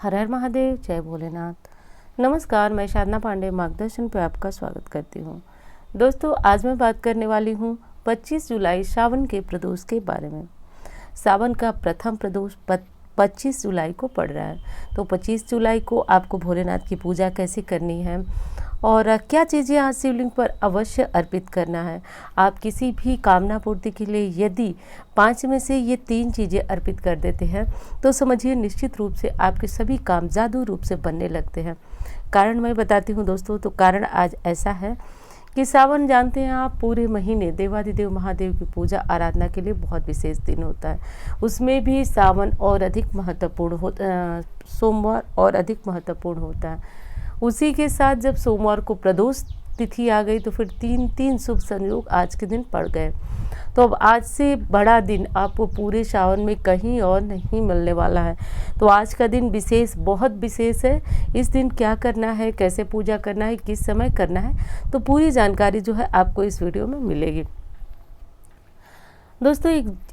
हर हर महादेव, जय भोलेनाथ। नमस्कार, मैं साधना पांडे मार्गदर्शन पे आपका स्वागत करती हूँ। दोस्तों, आज मैं बात करने वाली हूँ 25 जुलाई सावन के प्रदोष के बारे में। सावन का प्रथम प्रदोष 25 जुलाई को पड़ रहा है। तो 25 जुलाई को आपको भोलेनाथ की पूजा कैसे करनी है और क्या चीज़ें आज शिवलिंग पर अवश्य अर्पित करना है। आप किसी भी कामना पूर्ति के लिए यदि 5 में से ये 3 चीज़ें अर्पित कर देते हैं तो समझिए निश्चित रूप से आपके सभी काम जादू रूप से बनने लगते हैं। कारण मैं बताती हूँ दोस्तों। तो कारण आज ऐसा है कि सावन जानते हैं आप, पूरे महीने देवाधिदेव महादेव की पूजा आराधना के लिए बहुत विशेष दिन होता है। उसमें भी सावन और अधिक महत्वपूर्ण सोमवार और अधिक महत्वपूर्ण होता है। उसी के साथ जब सोमवार को प्रदोष तिथि आ गई तो फिर तीन शुभ संयोग आज के दिन पड़ गए। तो अब आज से बड़ा दिन आपको पूरे सावन में कहीं और नहीं मिलने वाला है। तो आज का दिन विशेष, बहुत विशेष है। इस दिन क्या करना है, कैसे पूजा करना है, किस समय करना है, तो पूरी जानकारी जो है आपको इस वीडियो में मिलेगी। दोस्तों,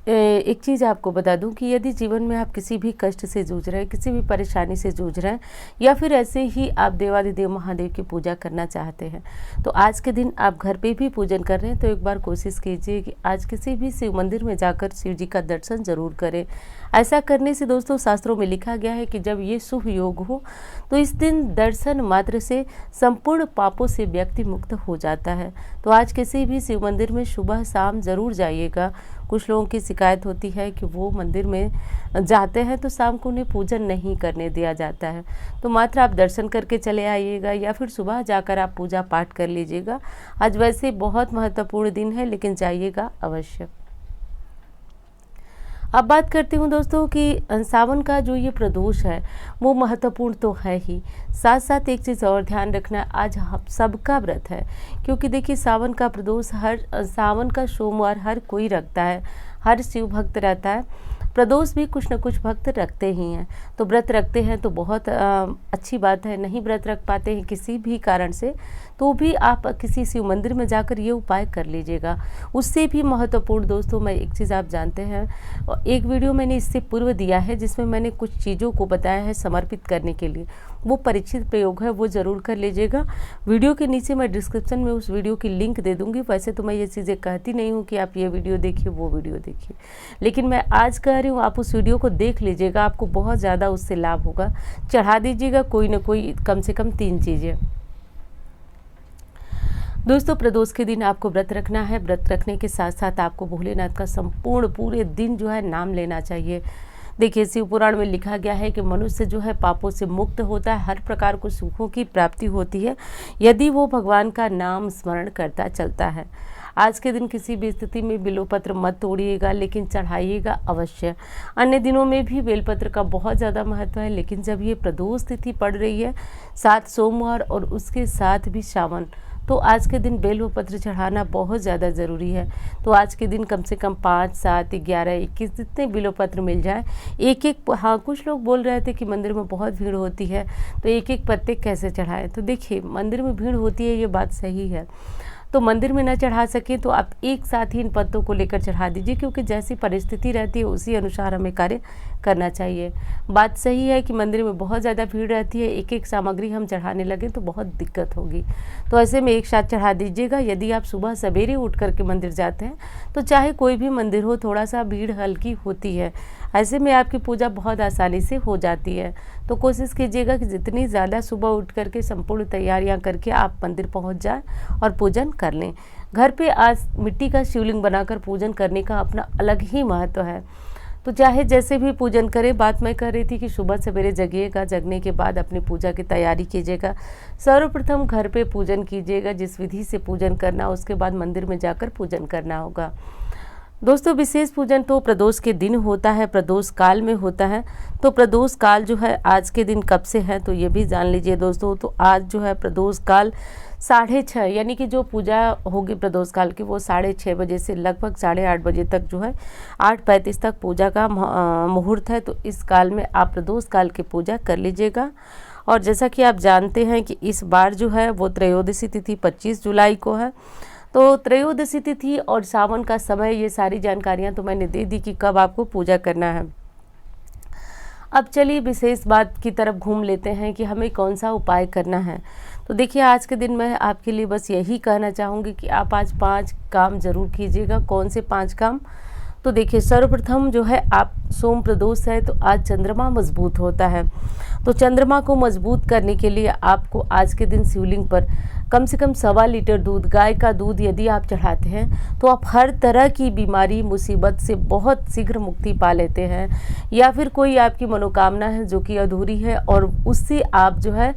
एक चीज़ आपको बता दूं कि यदि जीवन में आप किसी भी कष्ट से जूझ रहे हैं, किसी भी परेशानी से जूझ रहे हैं, या फिर ऐसे ही आप देवाधिदेव महादेव की पूजा करना चाहते हैं, तो आज के दिन आप घर पे भी पूजन कर रहे हैं तो एक बार कोशिश कीजिए कि आज किसी भी शिव मंदिर में जाकर शिव जी का दर्शन जरूर करें। ऐसा करने से दोस्तों शास्त्रों में लिखा गया है कि जब ये शुभ योग हो तो इस दिन दर्शन मात्र से संपूर्ण पापों से व्यक्ति मुक्त हो जाता है। तो आज किसी भी शिव मंदिर में सुबह शाम ज़रूर जाइएगा। कुछ लोगों की शिकायत होती है कि वो मंदिर में जाते हैं तो शाम को उन्हें पूजन नहीं करने दिया जाता है। तो मात्र आप दर्शन करके चले आइएगा या फिर सुबह जाकर आप पूजा पाठ कर लीजिएगा। आज वैसे बहुत महत्वपूर्ण दिन है, लेकिन जाइएगा अवश्य। अब बात करती हूँ दोस्तों कि सावन का जो ये प्रदोष है वो महत्वपूर्ण तो है ही, साथ साथ एक चीज़ और ध्यान रखना, आज हम सबका व्रत है। क्योंकि देखिए सावन का प्रदोष सावन का सोमवार हर कोई रखता है, हर शिव भक्त रहता है। प्रदोष भी कुछ न कुछ भक्त रखते ही हैं। तो व्रत रखते हैं तो बहुत अच्छी बात है। नहीं व्रत रख पाते हैं किसी भी कारण से, तो भी आप किसी शिव मंदिर में जाकर ये उपाय कर लीजिएगा। उससे भी महत्वपूर्ण दोस्तों, मैं एक चीज़ आप जानते हैं, एक वीडियो मैंने इससे पूर्व दिया है जिसमें मैंने कुछ चीज़ों को बताया है समर्पित करने के लिए। वो परीक्षित प्रयोग है, वो ज़रूर कर लीजिएगा। वीडियो के नीचे मैं डिस्क्रिप्शन में उस वीडियो की लिंक दे दूँगी। वैसे तो मैं ये चीज़ें कहती नहीं हूँ कि आप ये वीडियो देखिए, वो वीडियो देखिए, लेकिन मैं आज कह रही हूँ आप उस वीडियो को देख लीजिएगा, आपको बहुत ज़्यादा उससे लाभ होगा। चढ़ा दीजिएगा कोई ना कोई, कम से कम 3 चीज़ें। दोस्तों, प्रदोष के दिन आपको व्रत रखना है। व्रत रखने के साथ साथ आपको भोलेनाथ का संपूर्ण पूरे दिन जो है नाम लेना चाहिए। देखिए शिव पुराण में लिखा गया है कि मनुष्य जो है पापों से मुक्त होता है, हर प्रकार को सुखों की प्राप्ति होती है यदि वो भगवान का नाम स्मरण करता चलता है। आज के दिन किसी भी स्थिति में बिल्वपत्र मत तोड़िएगा, लेकिन चढ़ाइएगा अवश्य। अन्य दिनों में भी बेलपत्र का बहुत ज़्यादा महत्व है, लेकिन जब ये प्रदोष तिथि पड़ रही है, 7 सोमवार और उसके साथ भी सावन, तो आज के दिन बेलपत्र चढ़ाना बहुत ज़्यादा ज़रूरी है। तो आज के दिन कम से कम 5, 7, 11, 21 जितने बेलपत्र मिल जाए, एक एक, हाँ कुछ लोग बोल रहे थे कि मंदिर में बहुत भीड़ होती है तो एक एक पत्ते कैसे चढ़ाएं। तो देखिए मंदिर में भीड़ होती है, ये बात सही है। तो मंदिर में ना चढ़ा सके तो आप एक साथ ही इन पत्तों को लेकर चढ़ा दीजिए, क्योंकि जैसी परिस्थिति रहती है उसी अनुसार हमें कार्य करना चाहिए। बात सही है कि मंदिर में बहुत ज़्यादा भीड़ रहती है, एक एक सामग्री हम चढ़ाने लगे तो बहुत दिक्कत होगी। तो ऐसे में एक साथ चढ़ा दीजिएगा। यदि आप सुबह सवेरे उठ करके मंदिर जाते हैं तो चाहे कोई भी मंदिर हो, थोड़ा सा भीड़ हल्की होती है, ऐसे में आपकी पूजा बहुत आसानी से हो जाती है। तो कोशिश कीजिएगा कि जितनी ज़्यादा सुबह उठ करके संपूर्ण तैयारियां करके आप मंदिर पहुंच जाएं और पूजन कर लें। घर पे आज मिट्टी का शिवलिंग बनाकर पूजन करने का अपना अलग ही महत्व है। तो चाहे जैसे भी पूजन करें, बात मैं कर रही थी कि सुबह सवेरे जगिएगा, जगने के बाद अपनी पूजा की तैयारी कीजिएगा। सर्वप्रथम घर पे पूजन कीजिएगा, जिस विधि से पूजन करना, उसके बाद मंदिर में जाकर पूजन करना होगा। दोस्तों, विशेष पूजन तो प्रदोष के दिन होता है, प्रदोष काल में होता है। तो प्रदोष काल जो है आज के दिन कब से है तो ये भी जान लीजिए दोस्तों। तो आज जो है प्रदोष काल 6:30, यानी कि जो पूजा होगी प्रदोष काल की वो 6:30 बजे से लगभग 8:30 बजे तक जो है, 8:35 तक पूजा का मुहूर्त है। तो इस काल में आप प्रदोष काल की पूजा कर लीजिएगा। और जैसा कि आप जानते हैं कि इस बार जो है वो त्रयोदशी तिथि 25 जुलाई को है। तो त्रयोदशी तिथि और सावन का समय, ये सारी जानकारियां तो मैंने दे दी कि कब आपको पूजा करना है। अब चलिए विशेष बात की तरफ घूम लेते हैं कि हमें कौन सा उपाय करना है। तो देखिए आज के दिन मैं आपके लिए बस यही कहना चाहूँगी कि आप आज 5 काम ज़रूर कीजिएगा। कौन से 5 काम? तो देखिए सर्वप्रथम जो है, आप सोम प्रदोष है तो आज चंद्रमा मजबूत होता है। तो चंद्रमा को मजबूत करने के लिए आपको आज के दिन शिवलिंग पर कम से कम 1.25 लीटर दूध, गाय का दूध यदि आप चढ़ाते हैं तो आप हर तरह की बीमारी मुसीबत से बहुत शीघ्र मुक्ति पा लेते हैं। या फिर कोई आपकी मनोकामना है जो कि अधूरी है और उससे आप जो है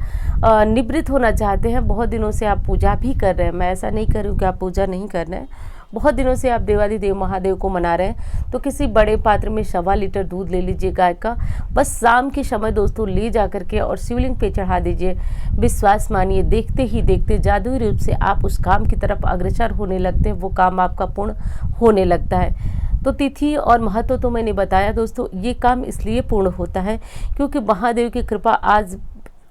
निवृत्त होना चाहते हैं, बहुत दिनों से आप पूजा भी कर रहे हैं, मैं ऐसा नहीं कर रही हूँ कि आप पूजा नहीं कर रहे हैं, बहुत दिनों से आप देवाधिदेव महादेव को मना रहे हैं, तो किसी बड़े पात्र में 1.25 लीटर दूध ले लीजिए गाय का। बस शाम के समय दोस्तों ले जा करके और शिवलिंग पे चढ़ा दीजिए। विश्वास मानिए, देखते ही देखते जादुई रूप से आप उस काम की तरफ अग्रसर होने लगते हैं, वो काम आपका पूर्ण होने लगता है। तो तिथि और महत्व तो मैंने बताया दोस्तों, ये काम इसलिए पूर्ण होता है क्योंकि महादेव की कृपा आज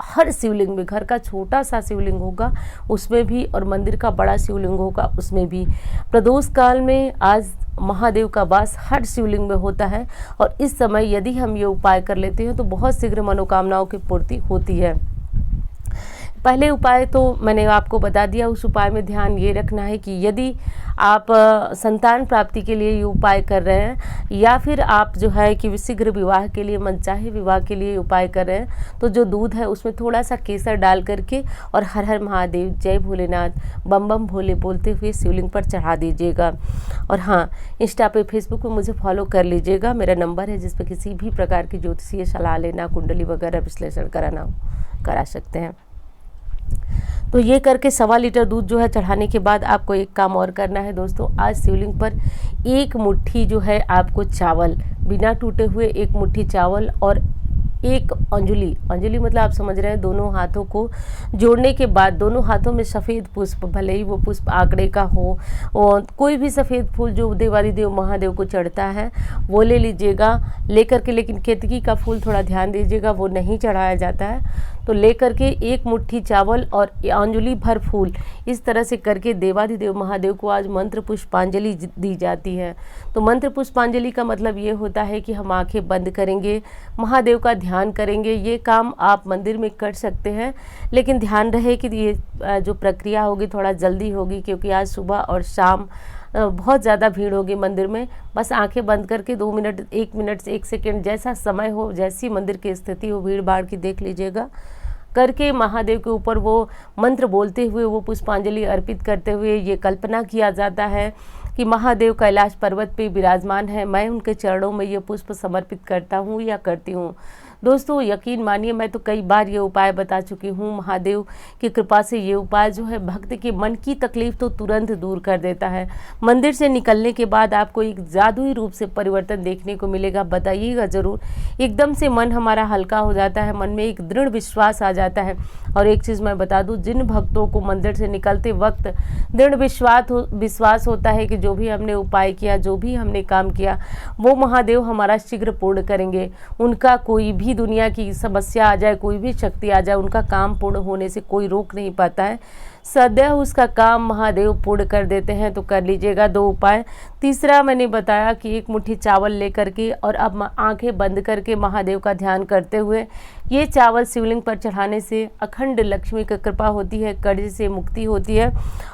हर शिवलिंग में, घर का छोटा सा शिवलिंग होगा उसमें भी और मंदिर का बड़ा शिवलिंग होगा उसमें भी, प्रदोष काल में आज महादेव का वास हर शिवलिंग में होता है। और इस समय यदि हम ये उपाय कर लेते हैं तो बहुत शीघ्र मनोकामनाओं की पूर्ति होती है। पहले उपाय तो मैंने आपको बता दिया, उस उपाय में ध्यान ये रखना है कि यदि आप संतान प्राप्ति के लिए ये उपाय कर रहे हैं या फिर आप जो है कि शीघ्र विवाह के लिए, मनचाहे विवाह के लिए उपाय कर रहे हैं, तो जो दूध है उसमें थोड़ा सा केसर डाल करके और हर हर महादेव, जय भोलेनाथ, बम बम भोले बोलते हुए शिवलिंग पर चढ़ा दीजिएगा। और हाँ, इंस्टा पे, फेसबुक पे मुझे फॉलो कर लीजिएगा, मेरा नंबर है जिस पर किसी भी प्रकार की ज्योतिषीय सलाह लेना, कुंडली वगैरह विश्लेषण कराना करा सकते हैं। तो ये करके 1.25 लीटर दूध जो है चढ़ाने के बाद आपको एक काम और करना है दोस्तों। आज शिवलिंग पर एक मुट्ठी जो है आपको चावल, बिना टूटे हुए एक मुट्ठी चावल और एक अंजलि, अंजलि मतलब आप समझ रहे हैं, दोनों हाथों को जोड़ने के बाद दोनों हाथों में सफ़ेद पुष्प, भले ही वो पुष्प आंकड़े का हो और कोई भी सफ़ेद फूल जो देवादिदेव महादेव को चढ़ता है वो ले लीजिएगा। लेकर के, लेकिन केतकी का फूल थोड़ा ध्यान दीजिएगा, वो नहीं चढ़ाया जाता है। तो लेकर के एक मुट्ठी चावल और अंजलि भर फूल, इस तरह से करके देवादिदेव महादेव को आज मंत्र पुष्पांजलि दी जाती है। तो मंत्र पुष्पांजलि का मतलब ये होता है कि हम आंखें बंद करेंगे, महादेव का ध्यान करेंगे। ये काम आप मंदिर में कर सकते हैं, लेकिन ध्यान रहे कि ये जो प्रक्रिया होगी थोड़ा जल्दी होगी, क्योंकि आज सुबह और शाम बहुत ज़्यादा भीड़ होगी मंदिर में। बस आंखें बंद करके 2 मिनट, 1 मिनट, 1 सेकेंड, जैसा समय हो, जैसी मंदिर की स्थिति हो, भीड़ भाड़ की देख लीजिएगा, करके महादेव के ऊपर वो मंत्र बोलते हुए, वो पुष्पांजलि अर्पित करते हुए ये कल्पना किया जाता है कि महादेव कैलाश पर्वत पे विराजमान है, मैं उनके चरणों में ये पुष्प समर्पित करता हूँ या करती हूँ। दोस्तों यकीन मानिए, मैं तो कई बार ये उपाय बता चुकी हूँ। महादेव की कृपा से ये उपाय जो है भक्त के मन की तकलीफ तो तुरंत दूर कर देता है। मंदिर से निकलने के बाद आपको एक जादुई रूप से परिवर्तन देखने को मिलेगा, बताइएगा ज़रूर। एकदम से मन हमारा हल्का हो जाता है, मन में एक दृढ़ विश्वास आ जाता है। और एक चीज़ मैं बता दूँ, जिन भक्तों को मंदिर से निकलते वक्त दृढ़ विश्वास होता है कि जो भी हमने उपाय किया, जो भी हमने काम किया, वो महादेव हमारा शीघ्र पूर्ण करेंगे। उनका कोई भी दुनिया की समस्या आ जाए, कोई भी शक्ति आ जाए, उनका काम पूर्ण होने से कोई रोक नहीं पाता है। सदैव उसका काम महादेव पूर्ण कर देते हैं। तो कर लीजिएगा 2 उपाय। तीसरा मैंने बताया कि एक मुट्ठी चावल लेकर के और अब आंखें बंद करके महादेव का ध्यान करते हुए ये चावल शिवलिंग पर चढ़ाने से अखंड लक्ष्मी की कृपा होती है, कर्ज से मुक्ति होती है।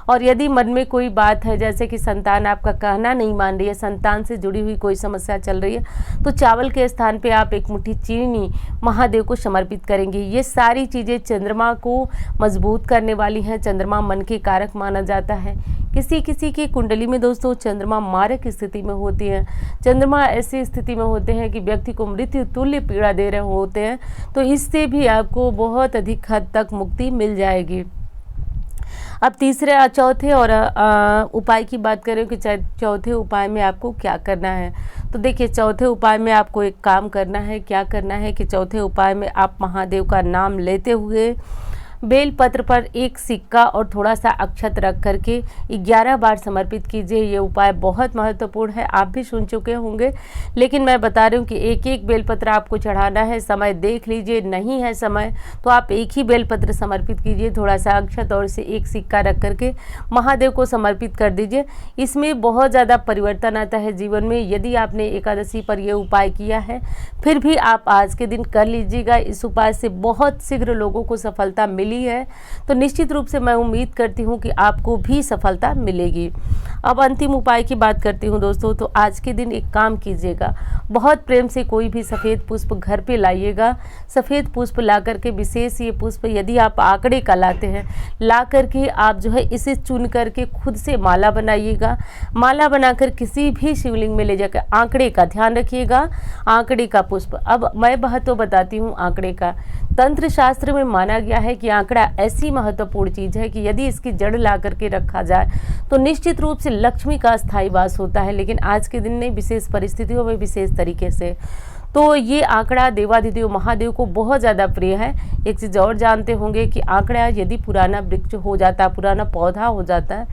और यदि मन में कोई बात है, जैसे कि संतान आपका कहना नहीं मान रही है, संतान से जुड़ी हुई कोई समस्या चल रही है, तो चावल के स्थान पे आप एक मुट्ठी चीनी महादेव को समर्पित करेंगे। ये सारी चीज़ें चंद्रमा को मजबूत करने वाली हैं। चंद्रमा मन के कारक माना जाता है। किसी किसी की कुंडली में दोस्तों चंद्रमा मारक स्थिति में होती है। चंद्रमा ऐसी स्थिति में होते हैं कि व्यक्ति को मृत्यु तुल्य पीड़ा दे रहे होते हैं, तो इससे भी आपको बहुत अधिक हद तक मुक्ति मिल जाएगी। अब चौथे और उपाय की बात करें कि चौथे उपाय में आपको क्या करना है। तो देखिए, चौथे उपाय में आपको एक काम करना है। क्या करना है कि चौथे उपाय में आप महादेव का नाम लेते हुए बेलपत्र पर एक सिक्का और थोड़ा सा अक्षत रख करके 11 बार समर्पित कीजिए। ये उपाय बहुत महत्वपूर्ण है, आप भी सुन चुके होंगे, लेकिन मैं बता रही हूँ कि एक एक बेलपत्र आपको चढ़ाना है। समय देख लीजिए, नहीं है समय तो आप एक ही बेलपत्र समर्पित कीजिए, थोड़ा सा अक्षत और से एक सिक्का रख करके महादेव को समर्पित कर दीजिए। इसमें बहुत ज़्यादा परिवर्तन आता है जीवन में। यदि आपने एकादशी पर यह उपाय किया है, फिर भी आप आज के दिन कर लीजिएगा। इस उपाय से बहुत शीघ्र लोगों को सफलता मिली है, तो निश्चित रूप से मैं उम्मीद करती हूँ कि आपको भी सफलता मिलेगी। अब अंतिम उपाय की बात करती हूँ दोस्तों। तो आज के दिन एक काम कीजिएगा, बहुत प्रेम से कोई भी सफ़ेद पुष्प घर पे लाइएगा। सफ़ेद पुष्प ला करके, विशेष ये पुष्प यदि आप आंकड़े का लाते हैं, ला करके आप जो है इसे चुन करके खुद से माला बनाइएगा। माला बनाकर किसी भी शिवलिंग में ले जाकर आंकड़े का ध्यान रखिएगा, आंकड़े का पुष्प। अब मैं महत्व बताती हूँ आंकड़े का। तंत्र शास्त्र में माना गया है कि आंकड़ा ऐसी महत्वपूर्ण चीज़ है कि यदि इसकी जड़ ला करके रखा जाए तो निश्चित रूप से लक्ष्मी का स्थायी वास होता है, लेकिन आज के दिन नहीं, विशेष परिस्थितियों में विशेष तरीके से। तो ये आंकड़ा देवाधिदेव महादेव को बहुत ज़्यादा प्रिय है। एक चीज़ और जानते होंगे कि आंकड़ा यदि पुराना वृक्ष हो जाता है, पुराना पौधा हो जाता है,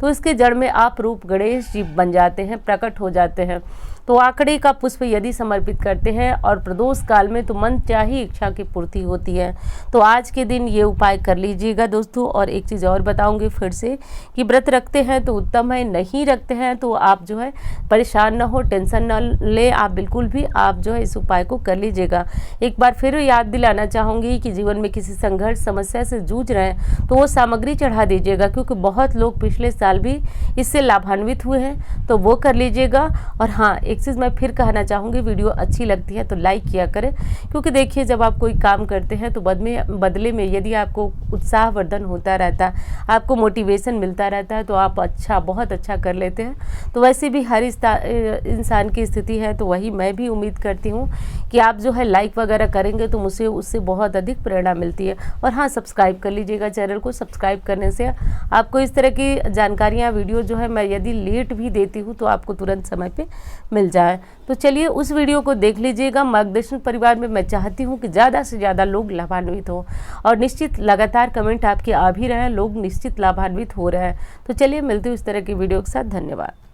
तो इसके जड़ में आप रूप गणेश जी बन जाते हैं, प्रकट हो जाते हैं। तो आंकड़े का पुष्प यदि समर्पित करते हैं और प्रदोष काल में, तो मन चाही इच्छा की पूर्ति होती है। तो आज के दिन ये उपाय कर लीजिएगा दोस्तों। और एक चीज़ और बताऊंगी फिर से कि व्रत रखते हैं तो उत्तम है, नहीं रखते हैं तो आप जो है परेशान ना हो, टेंशन ना ले, आप बिल्कुल भी आप जो है इस उपाय को कर लीजिएगा। एक बार फिर याद दिलाना चाहूँगी कि जीवन में किसी संघर्ष समस्या से जूझ रहे हैं तो वो सामग्री चढ़ा दीजिएगा, क्योंकि बहुत लोग पिछले साल भी इससे लाभान्वित हुए हैं, तो वो कर लीजिएगा। और हाँ, एक चीज़ मैं फिर कहना चाहूँगी, वीडियो अच्छी लगती है तो लाइक किया करें, क्योंकि देखिए जब आप कोई काम करते हैं तो बदले में यदि आपको उत्साहवर्धन होता रहता है, आपको मोटिवेशन मिलता रहता है, तो आप बहुत अच्छा कर लेते हैं। तो वैसे भी हर इंसान की स्थिति है, तो वही मैं भी उम्मीद करती हूँ कि आप जो है लाइक वगैरह करेंगे तो मुझे उससे बहुत अधिक प्रेरणा मिलती है। और हाँ, सब्सक्राइब कर लीजिएगा चैनल को। सब्सक्राइब करने से आपको इस तरह की जानकारियाँ, वीडियो जो है मैं यदि लेट भी देती हूँ तो आपको तुरंत समय पे मिल जाए। तो चलिए उस वीडियो को देख लीजिएगा। मार्गदर्शन परिवार में मैं चाहती हूँ कि ज़्यादा से ज़्यादा लोग लाभान्वित हो, और निश्चित लगातार कमेंट आपके आ भी रहे हैं, लोग निश्चित लाभान्वित हो रहे हैं। तो चलिए मिलते हैं इस तरह की वीडियो के साथ। धन्यवाद।